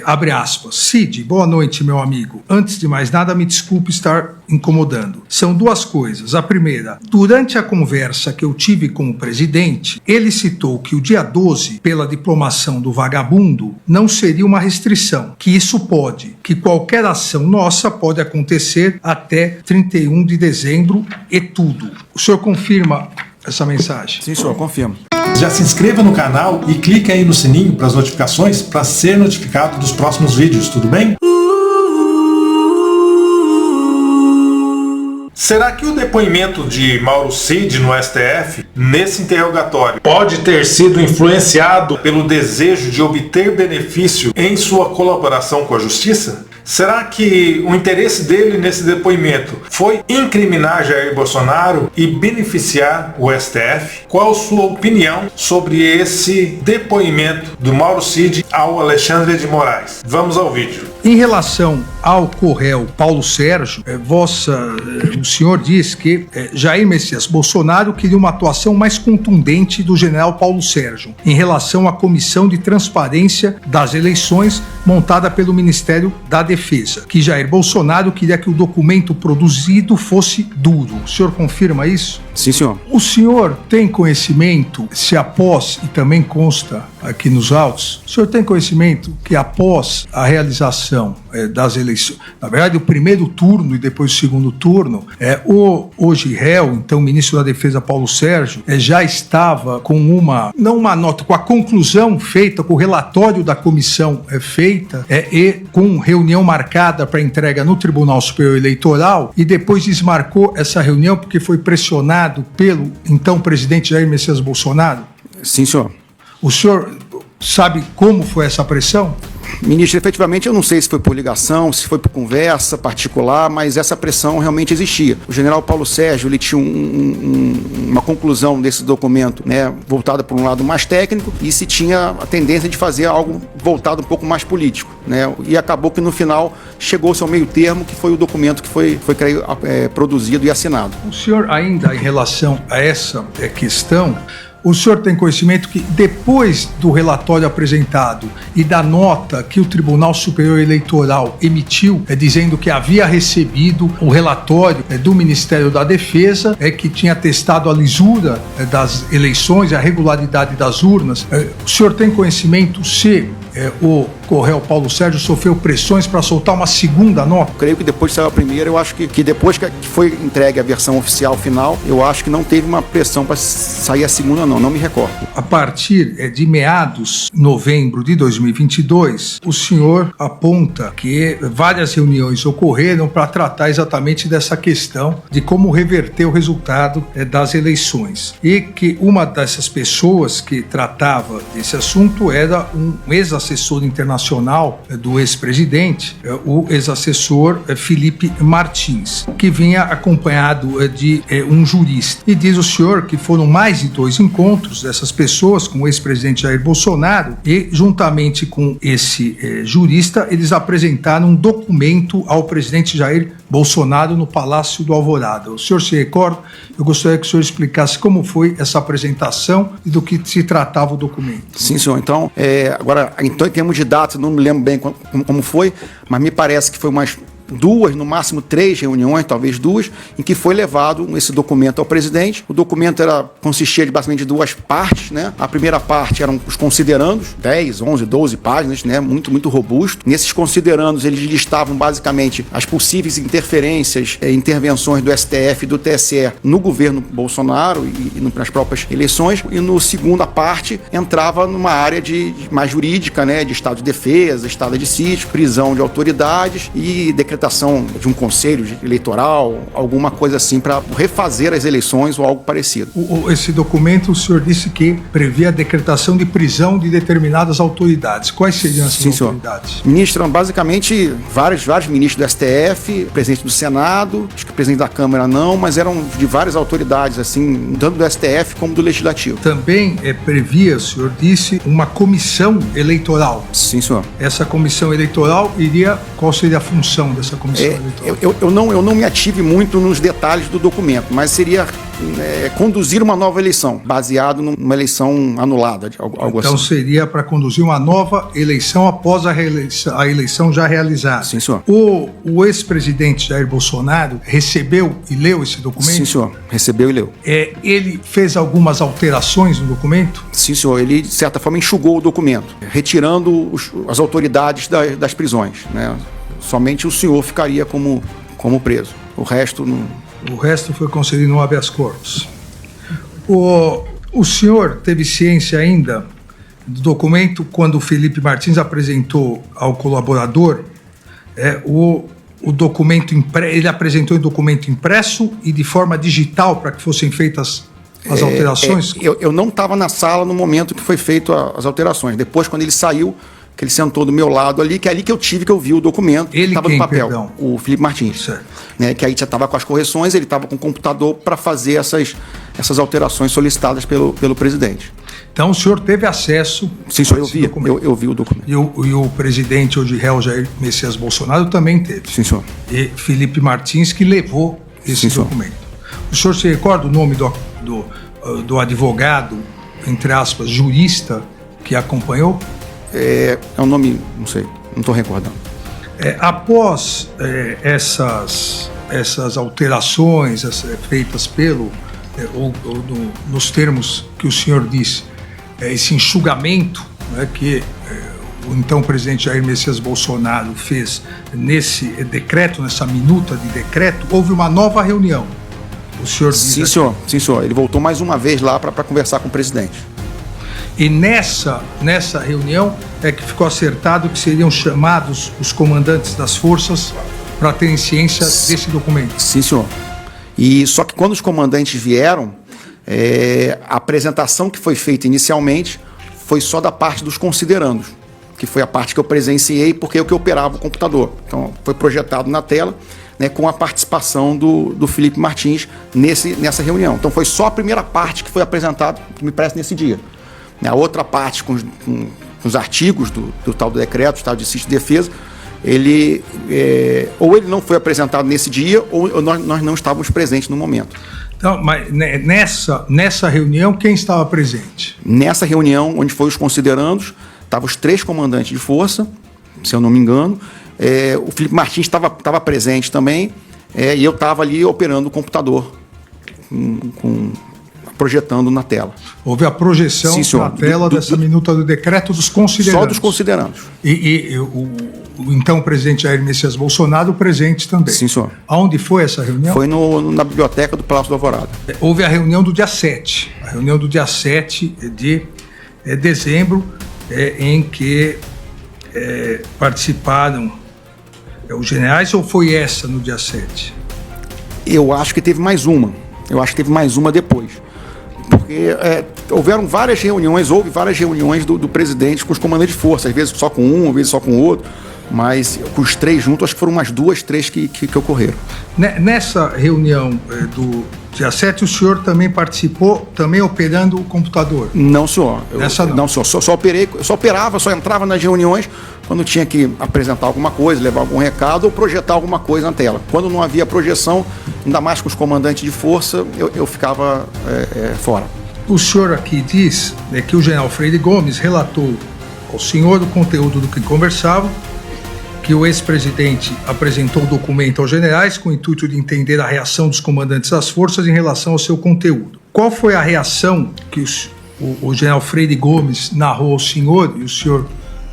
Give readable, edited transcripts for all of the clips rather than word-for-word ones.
Abre aspas. Cid, boa noite, meu amigo. Antes de mais nada, me desculpe estar incomodando. São duas coisas. A primeira, durante a conversa que eu tive com o presidente, ele citou que o dia 12, pela diplomação do vagabundo, não seria uma restrição, que isso pode, que qualquer ação nossa pode acontecer até 31 de dezembro e tudo. O senhor confirma essa mensagem? Sim, senhor, confirmo. Já se inscreva no canal e clique aí no sininho para as notificações para ser notificado dos próximos vídeos, tudo bem? Será que o depoimento de Mauro Cid no STF, nesse interrogatório, pode ter sido influenciado pelo desejo de obter benefício em sua colaboração com a justiça? Será que o interesse dele nesse depoimento foi incriminar Jair Bolsonaro e beneficiar o STF? Qual a sua opinião sobre esse depoimento do Mauro Cid ao Alexandre de Moraes? Vamos ao vídeo. Em relação ao Corréu Paulo Sérgio, o senhor diz que Jair Messias Bolsonaro queria uma atuação mais contundente do general Paulo Sérgio em relação à Comissão de Transparência das Eleições montada pelo Ministério da Defesa, que Jair Bolsonaro queria que o documento produzido fosse duro. O senhor confirma isso? Sim, senhor. O senhor tem conhecimento, se após, e também consta aqui nos autos, o senhor tem conhecimento que após a realização das eleições, na verdade o primeiro turno e depois o segundo turno, o hoje réu, então ministro da Defesa Paulo Sérgio, já estava com não uma nota, com a conclusão feita, com o relatório da comissão feita e com reunião marcada para entrega no Tribunal Superior Eleitoral, e depois desmarcou essa reunião porque foi pressionado pelo então presidente Jair Messias Bolsonaro? Sim, senhor. O senhor sabe como foi essa pressão? Ministro, efetivamente eu não sei se foi por ligação, se foi por conversa particular, mas essa pressão realmente existia. O general Paulo Sérgio ele tinha uma conclusão desse documento, né, voltada por um lado mais técnico, e se tinha a tendência de fazer algo voltado um pouco mais político, né, e acabou que no final chegou-se ao meio termo, que foi o documento que foi produzido e assinado. O senhor ainda em relação a essa questão, o senhor tem conhecimento que depois do relatório apresentado e da nota que o Tribunal Superior Eleitoral emitiu, dizendo que havia recebido o relatório do Ministério da Defesa, que tinha testado a lisura das eleições, a regularidade das urnas, o senhor tem conhecimento se o Corréu Paulo Sérgio sofreu pressões para soltar uma segunda nota? Eu creio que depois que saiu a primeira, eu acho que depois que foi entregue a versão oficial final, eu acho que não teve uma pressão para sair a segunda, não me recordo. A partir de meados de novembro de 2022, o senhor aponta que várias reuniões ocorreram para tratar exatamente dessa questão de como reverter o resultado das eleições, e que uma dessas pessoas que tratava desse assunto era um ex-assessor internacional do ex-presidente, o ex-assessor Felipe Martins, que vinha acompanhado de um jurista. E diz o senhor que foram mais de 2 encontros dessas pessoas com o ex-presidente Jair Bolsonaro, e juntamente com esse jurista, eles apresentaram um documento ao presidente Jair Bolsonaro no Palácio do Alvorada. O senhor se recorda? Eu gostaria que o senhor explicasse como foi essa apresentação e do que se tratava o documento. Sim, senhor. Então, agora, em termos de data, não me lembro bem como foi, mas me parece que foi umas 2, no máximo 3 reuniões, talvez 2, em que foi levado esse documento ao presidente. O documento consistia de basicamente 2 partes, né? A primeira parte eram os considerandos, 10, 11, 12 páginas, né? Muito, muito robusto. Nesses considerandos, eles listavam basicamente as possíveis interferências, intervenções do STF e do TSE no governo Bolsonaro e nas próprias eleições. E no segunda parte, entrava numa área mais jurídica, né? De estado de defesa, estado de sítio, prisão de autoridades e decretação de um conselho eleitoral, alguma coisa assim, para refazer as eleições ou algo parecido. Esse documento, o senhor disse que previa a decretação de prisão de determinadas autoridades. Quais seriam essas autoridades? Senhor. Ministro, basicamente, vários ministros do STF, presidente do Senado, acho que o presidente da Câmara não, mas eram de várias autoridades, assim, tanto do STF como do Legislativo. Também previa, o senhor disse, uma comissão eleitoral. Sim, senhor. Essa comissão eleitoral qual seria a função dessa dessa comissão eleitoral? Eu não me ative muito nos detalhes do documento, mas seria conduzir uma nova eleição, baseado numa eleição anulada, algo então assim. seria para conduzir uma nova eleição após a eleição já realizada. Sim, senhor. O ex-presidente Jair Bolsonaro recebeu e leu esse documento? Sim, senhor. Recebeu e leu. Ele fez algumas alterações no documento? Sim, senhor. Ele, de certa forma, enxugou o documento, retirando as autoridades das prisões, né? Somente o senhor ficaria como preso. O resto não... O resto foi concedido no habeas corpus. O senhor teve ciência ainda do documento quando o Felipe Martins apresentou ao colaborador o documento ele apresentou em documento impresso e de forma digital para que fossem feitas as alterações? Eu não estava na sala no momento que foi feito as alterações. Depois, quando ele saiu, que ele sentou do meu lado ali, que é ali que eu vi o documento. Ele estava no papel. Perdão? O Felipe Martins. Certo. Né, que aí já estava com as correções, ele estava com o computador para fazer essas alterações solicitadas pelo presidente. Então o senhor teve acesso... Sim, senhor, eu vi o documento. E o presidente hoje réu Jair Messias Bolsonaro também teve. Sim, senhor. E Felipe Martins que levou esse documento. O senhor se recorda o nome do advogado, entre aspas, jurista, que acompanhou? É um nome, não sei, não estou recordando. Após essas alterações feitas nos termos que o senhor disse, esse enxugamento, né, que o então presidente Jair Messias Bolsonaro fez nesse decreto, nessa minuta de decreto, houve uma nova reunião. O senhor Sim, senhor. Ele voltou mais uma vez lá para conversar com o presidente. E nessa reunião é que ficou acertado que seriam chamados os comandantes das forças para terem ciência desse documento. Sim, senhor. E só que quando os comandantes vieram, a apresentação que foi feita inicialmente foi só da parte dos considerandos, que foi a parte que eu presenciei porque é o que operava o computador. Então foi projetado na tela, né, com a participação do Felipe Martins nessa reunião. Então foi só a primeira parte que foi apresentada, que me parece, nesse dia. A outra parte, com os artigos do tal do decreto, do estado de sítio de defesa, ou ele não foi apresentado nesse dia, ou nós não estávamos presentes no momento. Então, mas nessa reunião, quem estava presente? Nessa reunião, onde foi os considerandos, estavam os 3 comandantes de força, se eu não me engano. O Felipe Martins estava presente também, e eu estava ali operando o computador, projetando na tela. Houve a projeção na tela dessa minuta do decreto dos considerandos. Só dos considerandos. E o então presidente Jair Messias Bolsonaro presente também. Sim, senhor. Aonde foi essa reunião? Foi na biblioteca do Palácio do Alvorada. Houve a reunião do dia 7. A reunião do dia 7 de dezembro, em que participaram os generais, ou foi essa no dia 7? Eu acho que teve mais uma. Depois. Porque houve várias reuniões do presidente com os comandantes de força, às vezes só com um, às vezes só com o outro, mas com os 3 juntos, acho que foram umas 2, 3 que ocorreram. Nessa reunião do dia 7, o senhor também participou, também operando o computador? Não, senhor. Não, senhor. Só entrava nas reuniões quando tinha que apresentar alguma coisa, levar algum recado ou projetar alguma coisa na tela. Quando não havia projeção, ainda mais com os comandantes de força, eu ficava fora. O senhor aqui diz que o general Freire Gomes relatou ao senhor o conteúdo do que conversavam, que o ex-presidente apresentou o documento aos generais com o intuito de entender a reação dos comandantes das forças em relação ao seu conteúdo. Qual foi a reação que o general Freire Gomes narrou ao senhor e o senhor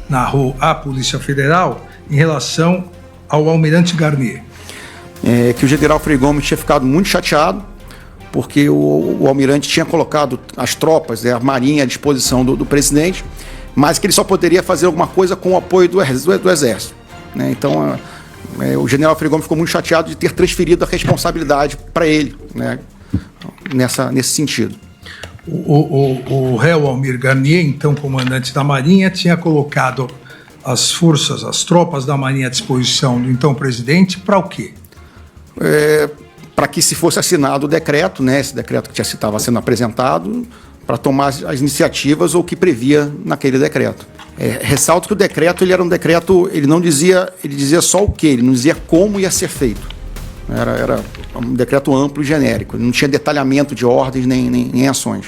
narrou à Polícia Federal em relação ao almirante Garnier? Que o general Freire Gomes tinha ficado muito chateado porque o almirante tinha colocado as tropas, a marinha à disposição do presidente, mas que ele só poderia fazer alguma coisa com o apoio do exército. Né? Então, o general Freire Gomes ficou muito chateado de ter transferido a responsabilidade para ele, né? Nesse sentido. O réu Almir Garnier, então comandante da Marinha, tinha colocado as tropas da Marinha à disposição do então presidente para o quê? Para que se fosse assinado o decreto, né? Esse decreto que estava sendo apresentado, para tomar as iniciativas ou que previa naquele decreto. Ressalto que o decreto, ele era um decreto, ele dizia só o quê? Ele não dizia como ia ser feito. Era um decreto amplo e genérico, não tinha detalhamento de ordens nem ações.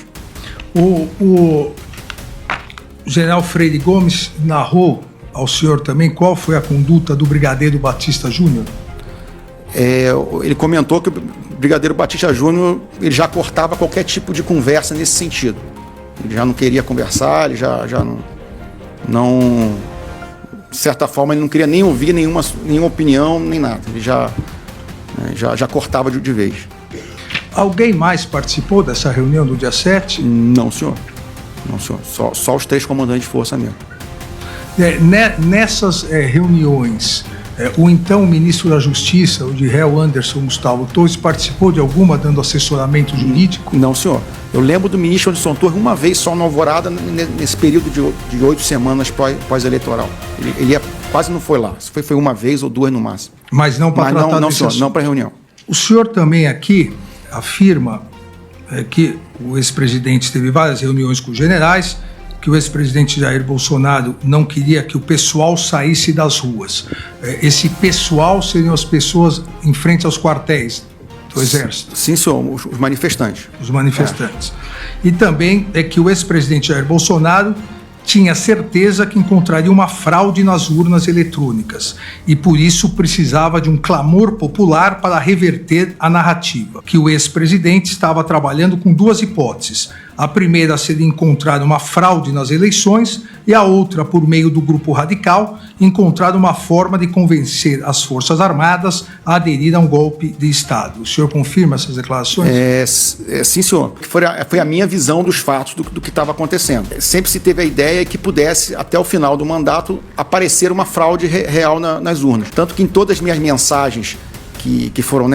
O general Freire Gomes narrou ao senhor também qual foi a conduta do brigadeiro Batista Júnior? Ele comentou que o brigadeiro Batista Júnior ele já cortava qualquer tipo de conversa nesse sentido. Ele já não queria conversar, ele já não, de certa forma, ele não queria nem ouvir nenhuma opinião, nem nada. Ele já cortava de vez. Alguém mais participou dessa reunião do dia 7? Não, senhor. Não, senhor. Só os 3 comandantes de força mesmo. Nessas reuniões, o então ministro da Justiça, o de réu Anderson Gustavo Torres, participou de alguma dando assessoramento jurídico? Não, senhor. Eu lembro do ministro Anderson Torres uma vez só na Alvorada, nesse período de 8 semanas pós-eleitoral. Ele quase não foi lá. Foi uma vez ou 2 no máximo. Mas não para tratar desse assunto? Não para reunião. O senhor também aqui afirma que o ex-presidente teve várias reuniões com os generais, que o ex-presidente Jair Bolsonaro não queria que o pessoal saísse das ruas. Esse pessoal seriam as pessoas em frente aos quartéis do Exército? Sim, senhor, os manifestantes. Os manifestantes. E também é que o ex-presidente Jair Bolsonaro tinha certeza que encontraria uma fraude nas urnas eletrônicas e por isso precisava de um clamor popular para reverter a narrativa, que o ex-presidente estava trabalhando com 2 hipóteses. A primeira seria encontrar uma fraude nas eleições e a outra, por meio do grupo radical, encontrar uma forma de convencer as Forças Armadas a aderir a um golpe de Estado. O senhor confirma essas declarações? Sim, senhor. Foi a minha visão dos fatos do que estava acontecendo. Sempre se teve a ideia que pudesse, até o final do mandato, aparecer uma fraude real nas urnas. Tanto que em todas as minhas mensagens que foram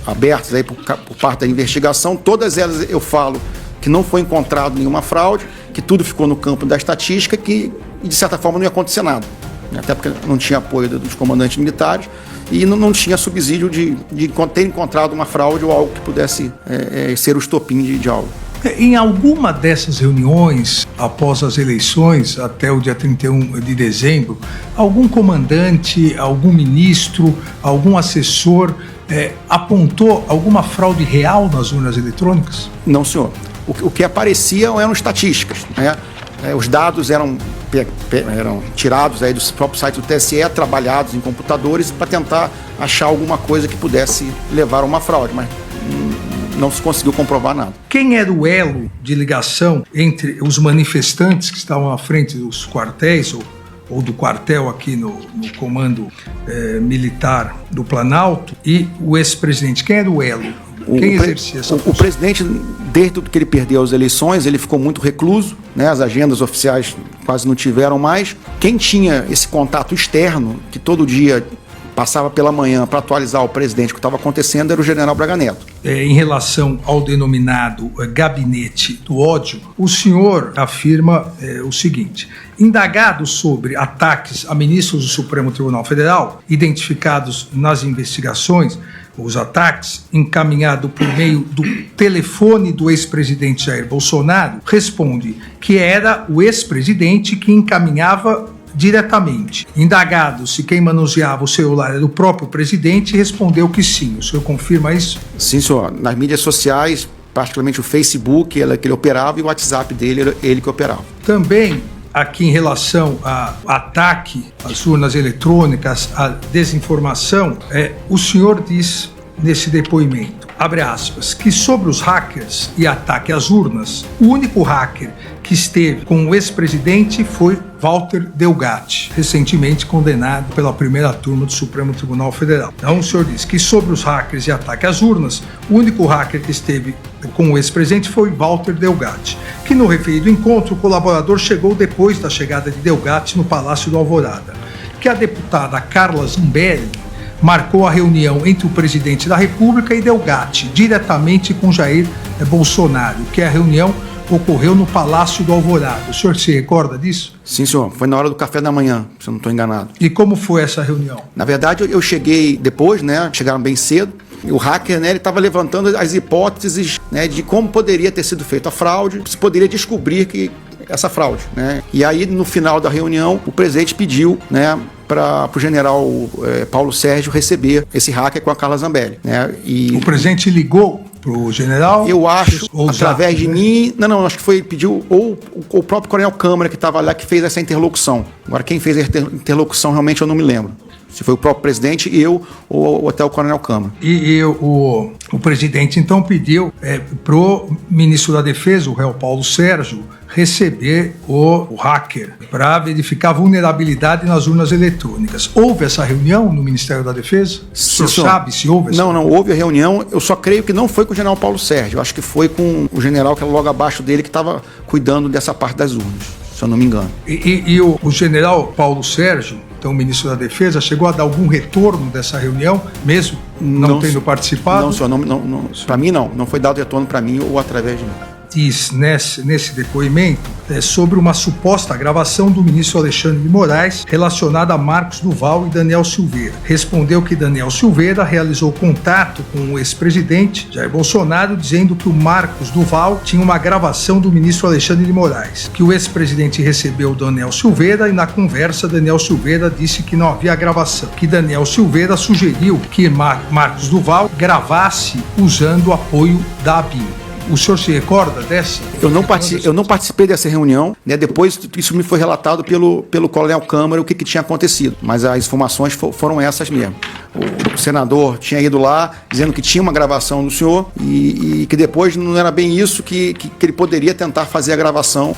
abertas aí por parte da investigação, todas elas eu falo que não foi encontrado nenhuma fraude, que tudo ficou no campo da estatística, que de certa forma não ia acontecer nada. Até porque não tinha apoio dos comandantes militares e não tinha subsídio de ter encontrado uma fraude ou algo que pudesse ser o estopim de algo. Em alguma dessas reuniões, após as eleições, até o dia 31 de dezembro, algum comandante, algum ministro, algum assessor apontou alguma fraude real nas urnas eletrônicas? Não, senhor. O que aparecia eram estatísticas, né? Os dados eram tirados aí do próprio site do TSE, trabalhados em computadores para tentar achar alguma coisa que pudesse levar a uma fraude, mas não se conseguiu comprovar nada. Quem era o elo de ligação entre os manifestantes que estavam à frente dos quartéis ou do quartel aqui no comando militar do Planalto e o ex-presidente? Quem era o elo? Quem exercia essa função? O presidente, desde que ele perdeu as eleições, ele ficou muito recluso, né? As agendas oficiais quase não tiveram mais. Quem tinha esse contato externo, que todo dia passava pela manhã para atualizar o presidente o que estava acontecendo, era o general Braga Neto. Em relação ao denominado gabinete do ódio, o senhor afirma o seguinte: indagado sobre ataques a ministros do Supremo Tribunal Federal, identificados nas investigações, os ataques, encaminhado por meio do telefone do ex-presidente Jair Bolsonaro, responde que era o ex-presidente que encaminhava diretamente. Indagado se quem manuseava o celular era o próprio presidente, respondeu que sim. O senhor confirma isso? Sim, senhor. Nas mídias sociais, particularmente o Facebook, que ele operava, e o WhatsApp dele era ele que operava. Também, aqui em relação ao ataque às urnas eletrônicas, à desinformação, o senhor diz nesse depoimento, abre aspas, que sobre os hackers e ataque às urnas, o único hacker que esteve com o ex-presidente foi Walter Delgatti, recentemente condenado pela primeira turma do Supremo Tribunal Federal. Então o senhor diz que sobre os hackers e ataque às urnas, o único hacker que esteve com o ex-presidente foi Walter Delgatti, que no referido encontro o colaborador chegou depois da chegada de Delgatti no Palácio do Alvorada, que a deputada Carla Zambelli marcou a reunião entre o presidente da República e Delgatti, diretamente com Jair Bolsonaro, que a reunião ocorreu no Palácio do Alvorada. O senhor se recorda disso? Sim, senhor. Foi na hora do café da manhã, se eu não estou enganado. E como foi essa reunião? Na verdade, eu cheguei depois, né? Chegaram bem cedo. E o hacker, né, ele estava levantando as hipóteses, né, de como poderia ter sido feita a fraude, se poderia descobrir que essa fraude, né? E aí, no final da reunião, o presidente pediu, né, para o general Paulo Sérgio receber esse hacker com a Carla Zambelli, né? E o presidente ligou pro general? Eu acho, através de né? mim... Não, acho que foi, pediu ou o próprio coronel Câmara que estava lá que fez essa interlocução. Agora, quem fez a interlocução realmente eu não me lembro. Se foi o próprio presidente, eu ou até o coronel Câmara. E o presidente, então, pediu pro ministro da Defesa, o réu Paulo Sérgio, receber o hacker para verificar a vulnerabilidade nas urnas eletrônicas. Houve essa reunião no Ministério da Defesa? O senhor sabe se houve essa reunião? Não, houve a reunião. Eu só creio que não foi com o general Paulo Sérgio. Eu acho que foi com o general que era logo abaixo dele que estava cuidando dessa parte das urnas, se eu não me engano. E o general Paulo Sérgio, então o ministro da Defesa, chegou a dar algum retorno dessa reunião, mesmo não tendo participado? Não, senhor, não, para mim não foi dado retorno para mim ou através de mim. Diz nesse depoimento sobre uma suposta gravação do ministro Alexandre de Moraes relacionada a Marcos Duval e Daniel Silveira. Respondeu que Daniel Silveira realizou contato com o ex-presidente Jair Bolsonaro dizendo que o Marcos Duval tinha uma gravação do ministro Alexandre de Moraes, que o ex-presidente recebeu Daniel Silveira e na conversa Daniel Silveira disse que não havia gravação, que Daniel Silveira sugeriu que Marcos Duval gravasse usando o apoio da ABIN. O senhor se recorda dessa? Eu não participei dessa reunião, né? Depois isso me foi relatado pelo coronel Câmara o que tinha acontecido, mas as informações foram essas mesmo. O senador tinha ido lá dizendo que tinha uma gravação do senhor e que depois não era bem isso, que ele poderia tentar fazer a gravação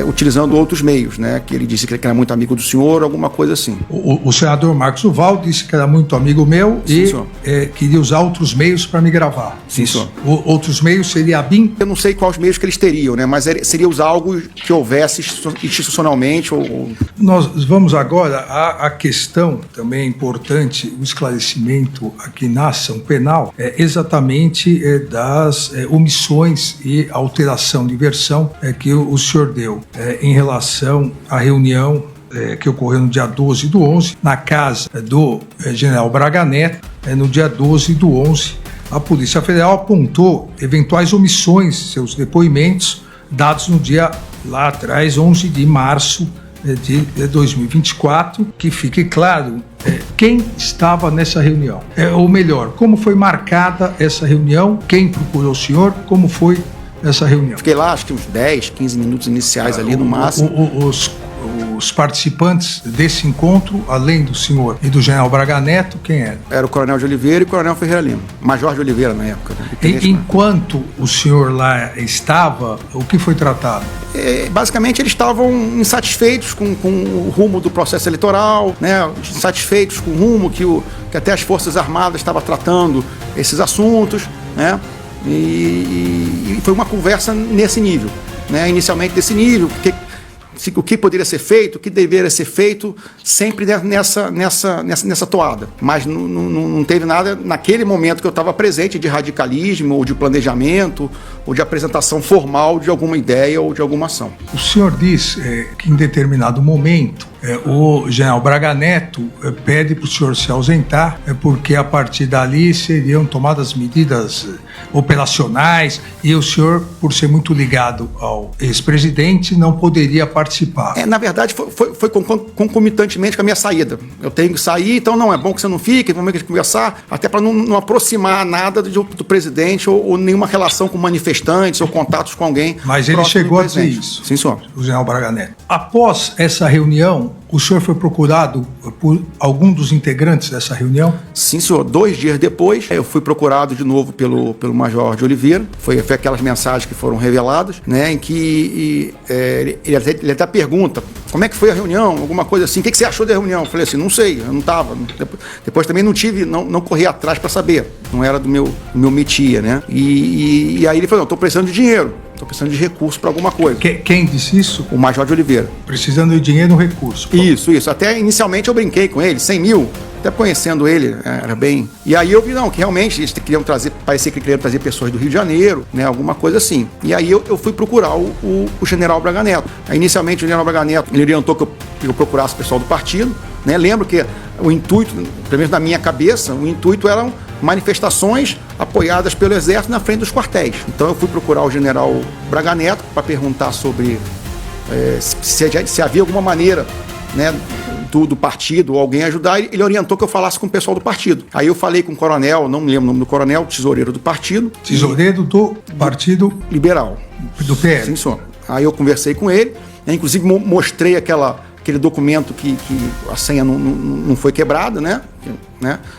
utilizando outros meios, né? Que ele disse que era muito amigo do senhor, alguma coisa assim. O senador Marcos Duval disse que era muito amigo meu. Sim, e queria usar outros meios para me gravar. Sim, senhor. Outros meios seria a BIM? Eu não sei quais meios que eles teriam, né? Mas seria usar algo que houvesse institucionalmente. Nós vamos agora à questão também importante, o esclarecimento aqui na ação penal, exatamente das omissões e alteração de versão que o senhor deu em relação à reunião que ocorreu no dia 12/11, na casa do general Braga Neto, no dia 12/11, a Polícia Federal apontou eventuais omissões em seus depoimentos dados no dia lá atrás, 11 de março de 2024, que fique claro quem estava nessa reunião. Ou melhor, como foi marcada essa reunião, quem procurou o senhor, como foi essa reunião. Fiquei lá, acho que uns 10, 15 minutos iniciais ali no máximo. Os participantes desse encontro, além do senhor e do general Braga Neto, quem era? Era o coronel de Oliveira e o coronel Ferreira Lima. Major de Oliveira na época. Né? Enquanto o senhor lá estava, o que foi tratado? Basicamente eles estavam insatisfeitos com o rumo do processo eleitoral, né? Insatisfeitos com o rumo que até as Forças Armadas estavam tratando esses assuntos, né? E foi uma conversa nesse nível, né? Inicialmente desse nível, o que poderia ser feito, o que deveria ser feito, sempre nessa toada. Mas não teve nada naquele momento que eu estava presente de radicalismo, ou de planejamento, ou de apresentação formal de alguma ideia ou de alguma ação. O senhor diz que em determinado momento o general Braga Neto pede para o senhor se ausentar, porque a partir dali seriam tomadas medidas operacionais e o senhor, por ser muito ligado ao ex-presidente, não poderia participar. Na verdade, foi concomitantemente com a minha saída. Eu tenho que sair, então não é bom que você não fique, vamos conversar, até para não aproximar nada do presidente ou nenhuma relação com manifestantes ou contatos com alguém. Mas ele chegou a dizer isso. Sim, senhor. O general Braga Neto. Após essa reunião, o senhor foi procurado por algum dos integrantes dessa reunião? Sim, senhor. 2 dias depois, eu fui procurado de novo pelo Major de Oliveira. Foi aquelas mensagens que foram reveladas, né, em que ele até pergunta como é que foi a reunião, alguma coisa assim. O que você achou da reunião? Eu falei assim, não sei, eu não estava. Depois também não corri atrás para saber. Não era do meu métier, né? E aí ele falou, estou precisando de dinheiro. Estou precisando de recurso para alguma coisa. Quem disse isso? O Major de Oliveira. Precisando de dinheiro e recurso. Isso. Até inicialmente eu brinquei com ele, 100 mil. Até conhecendo ele, era bem... E aí eu vi, que realmente eles queriam parecia que queriam trazer pessoas do Rio de Janeiro, né, alguma coisa assim. E aí eu fui procurar o general Braga Neto. Aí, inicialmente o general Braga Neto ele orientou que eu procurasse o pessoal do partido, né? Lembro que o intuito, pelo menos na minha cabeça, o intuito eram manifestações apoiadas pelo Exército na frente dos quartéis. Então eu fui procurar o general Braga Neto para perguntar sobre se havia alguma maneira, né, do partido ou alguém ajudar, ele orientou que eu falasse com o pessoal do partido. Aí eu falei com o coronel, não me lembro o nome do coronel, tesoureiro do partido. Tesoureiro do Partido Liberal. Do PL. Sim, senhor. Aí eu conversei com ele, né, inclusive mostrei aquele documento que a senha não foi quebrada, né?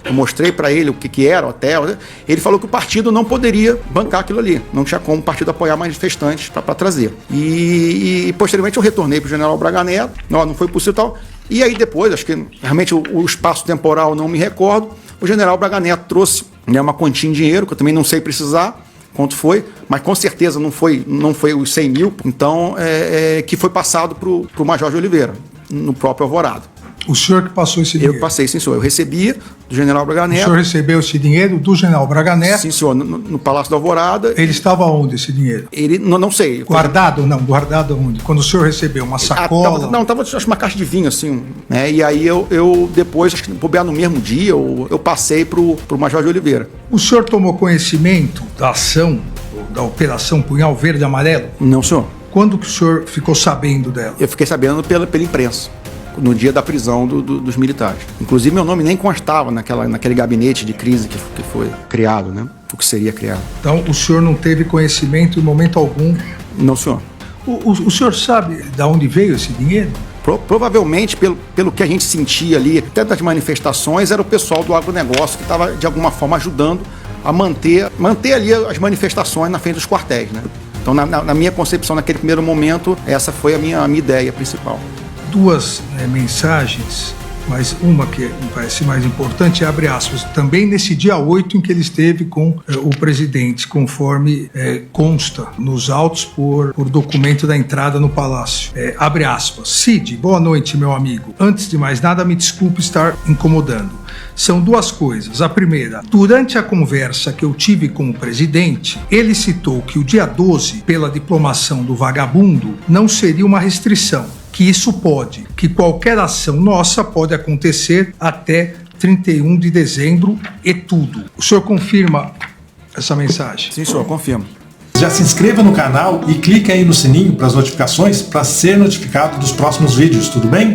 Eu mostrei para ele o que era o hotel, né? Ele falou que o partido não poderia bancar aquilo ali, não tinha como o partido apoiar manifestantes para trazer. E posteriormente eu retornei para o general Braga Neto, não foi possível e tal. E aí depois, acho que realmente o espaço temporal não me recordo, o general Braga Neto trouxe, né, uma quantia em dinheiro, que eu também não sei precisar quanto foi, mas com certeza não foi os 100 mil, então que foi passado para o Major de Oliveira, no próprio Alvorada. O senhor que passou esse dinheiro? Eu passei, sim, senhor. Eu recebia do general Braga Neto. O senhor recebeu esse dinheiro do general Braga Neto? Sim, senhor, no Palácio da Alvorada. Ele estava onde, esse dinheiro? Ele, não sei. Guardado? Não, guardado onde? Quando o senhor recebeu uma sacola? Tava acho, uma caixa de vinho, assim, né? E aí eu depois, acho que no mesmo dia, eu passei pro Major de Oliveira. O senhor tomou conhecimento da ação, da Operação Punhal Verde e Amarelo? Não, senhor. Quando que o senhor ficou sabendo dela? Eu fiquei sabendo pela imprensa, no dia da prisão dos militares. Inclusive, meu nome nem constava naquele gabinete de crise que foi criado, né? O que seria criado. Então, o senhor não teve conhecimento em momento algum? Não, senhor. O senhor sabe de onde veio esse dinheiro? Provavelmente, pelo que a gente sentia ali, até das manifestações, era o pessoal do agronegócio que estava, de alguma forma, ajudando a manter ali as manifestações na frente dos quartéis, né? Então, na minha concepção, naquele primeiro momento, essa foi a minha ideia principal. Duas mensagens, mas uma que me parece mais importante, abre aspas, também nesse dia 8 em que ele esteve com o presidente, conforme consta nos autos por documento da entrada no palácio. Abre aspas. Cid, boa noite, meu amigo. Antes de mais nada, me desculpe estar incomodando. São duas coisas. A primeira, durante a conversa que eu tive com o presidente, ele citou que o dia 12, pela diplomação do vagabundo, não seria uma restrição. Que isso pode, que qualquer ação nossa pode acontecer até 31 de dezembro e tudo. O senhor confirma essa mensagem? Sim, senhor, confirmo. Já se inscreva no canal e clique aí no sininho para as notificações para ser notificado dos próximos vídeos, tudo bem?